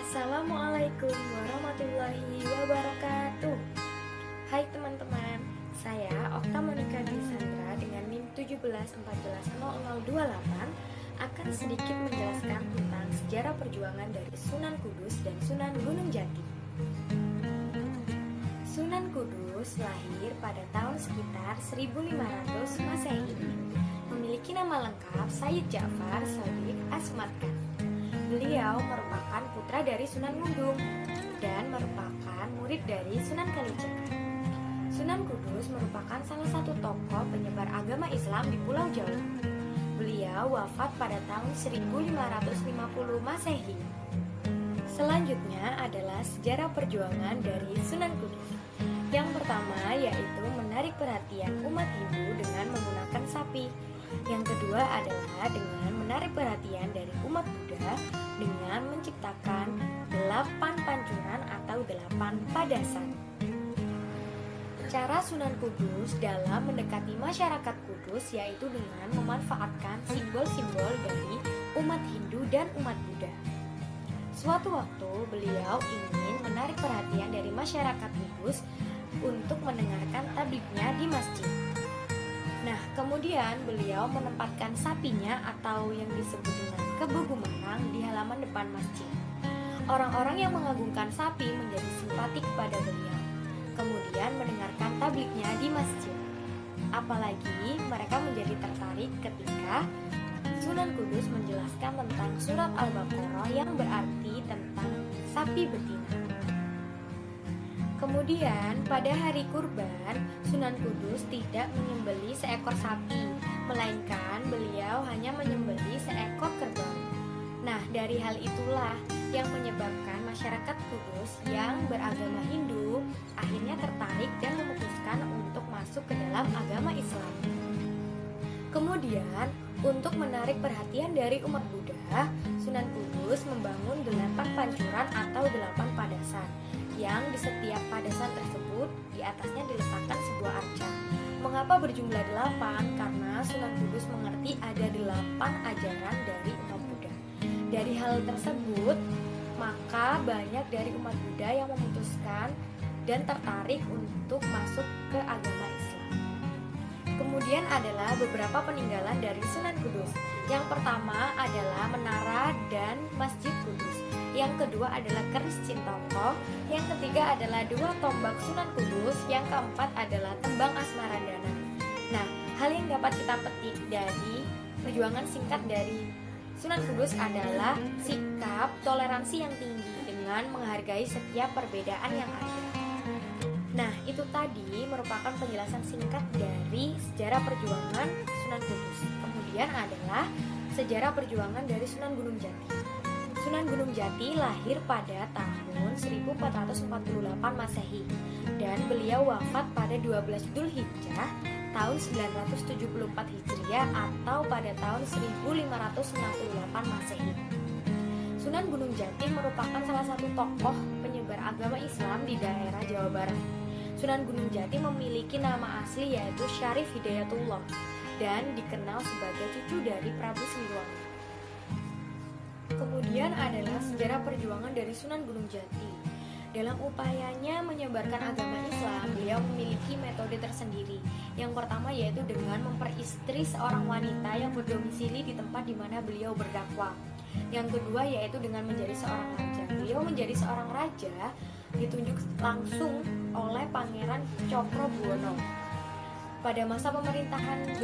Assalamualaikum warahmatullahi wabarakatuh. Hai teman-teman, saya Okta Monika Dwi Sandra dengan NIM 17140028 akan sedikit menjelaskan tentang sejarah perjuangan dari Sunan Kudus dan Sunan Gunung Jati. Sunan Kudus lahir pada tahun sekitar 1500 Masehi. Memiliki nama lengkap Sayyid Ja'far Shadiq Asmad Khan. Beliau merupakan putra dari Sunan Gunung dan merupakan murid dari Sunan Kalijaga. Sunan Kudus merupakan salah satu tokoh penyebar agama Islam di Pulau Jawa. Beliau wafat pada tahun 1550 Masehi. Selanjutnya adalah sejarah perjuangan dari Sunan Kudus. Yang pertama yaitu menarik perhatian umat Hindu dengan menggunakan sapi. Yang kedua adalah dengan menarik perhatian dari umat Buddha dengan menciptakan 8 pancuran atau 8 padasan. Cara Sunan Kudus dalam mendekati masyarakat Kudus yaitu dengan memanfaatkan simbol-simbol dari umat Hindu dan umat Buddha. Suatu waktu beliau ingin menarik perhatian dari masyarakat Kudus untuk mendengarkan tablignya di masjid. Nah, kemudian beliau menempatkan sapinya atau yang disebut dengan Kebo Gumarang di halaman depan masjid. Orang-orang yang mengagungkan sapi menjadi simpatik kepada beliau, kemudian mendengarkan tablignya di masjid. Apalagi mereka menjadi tertarik ketika Sunan Kudus menjelaskan tentang surat Al-Baqarah yang berarti tentang sapi betina. Kemudian pada hari kurban, Sunan Kudus tidak menyembelih seekor sapi, melainkan beliau hanya menyembelih seekor kerbau. Nah, dari hal itulah yang menyebabkan masyarakat Kudus yang beragama Hindu akhirnya tertarik dan memutuskan untuk masuk ke dalam agama Islam. Kemudian, untuk menarik perhatian dari umat Buddha, Sunan Kudus membangun 8 pancuran atau 8 padasan, yang di setiap padasan tersebut di atasnya diletakkan sebuah arca. Mengapa berjumlah 8? Karena Sunan Kudus mengerti ada 8 ajaran dari umat Buddha. Dari hal tersebut, maka banyak dari umat Buddha yang memutuskan dan tertarik untuk masuk ke agama Islam. Kemudian adalah beberapa peninggalan dari Sunan Kudus. Yang pertama adalah menara dan Masjid Kudus. Yang kedua adalah keris Cintoko. Yang ketiga adalah 2 tombak Sunan Kudus. Yang keempat adalah tembang Asmarandana. Nah, hal yang dapat kita petik dari perjuangan singkat dari Sunan Kudus adalah sikap toleransi yang tinggi dengan menghargai setiap perbedaan yang ada. Nah, itu tadi merupakan penjelasan singkat dari sejarah perjuangan Sunan Kudus. Kemudian adalah sejarah perjuangan dari Sunan Gunung Jati. Sunan Gunung Jati lahir pada tahun 1448 Masehi dan beliau wafat pada 12 Dzulhijjah tahun 974 Hijriah atau pada tahun 1568 Masehi. Sunan Gunung Jati merupakan salah satu tokoh penyebar agama Islam di daerah Jawa Barat. Sunan Gunung Jati memiliki nama asli yaitu Syarif Hidayatullah dan dikenal sebagai cucu dari Prabu Siliwangi. Kemudian adalah sejarah perjuangan dari Sunan Gunung Jati. Dalam upayanya menyebarkan agama Islam, beliau memiliki metode tersendiri. Yang pertama yaitu dengan memperistri seorang wanita yang berdomisili di tempat di mana beliau berdakwah. Yang kedua yaitu dengan menjadi seorang raja. Beliau menjadi seorang raja ditunjuk langsung oleh Pangeran Cokrobuwono. Pada masa pemerintahan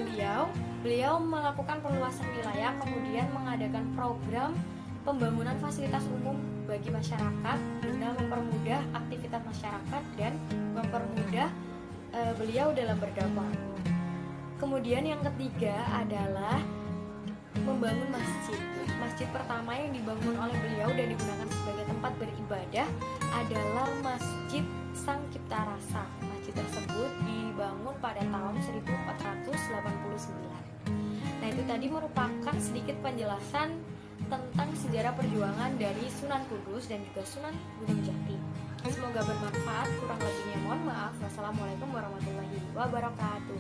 beliau melakukan perluasan wilayah, kemudian mengadakan program pembangunan fasilitas umum bagi masyarakat guna mempermudah aktivitas masyarakat dan mempermudah beliau dalam berdakwah. Kemudian yang ketiga adalah membangun masjid. Masjid pertama yang dibangun oleh beliau dan digunakan sebagai tempat beribadah adalah Masjid Sang Cipta Rasa. Masjid tersebut dibangun pada tahun 1489. Nah, itu tadi merupakan sedikit penjelasan tentang sejarah perjuangan dari Sunan Kudus dan juga Sunan Gunung Jati. Semoga bermanfaat, kurang lebihnya mohon maaf. Wassalamualaikum warahmatullahi wabarakatuh.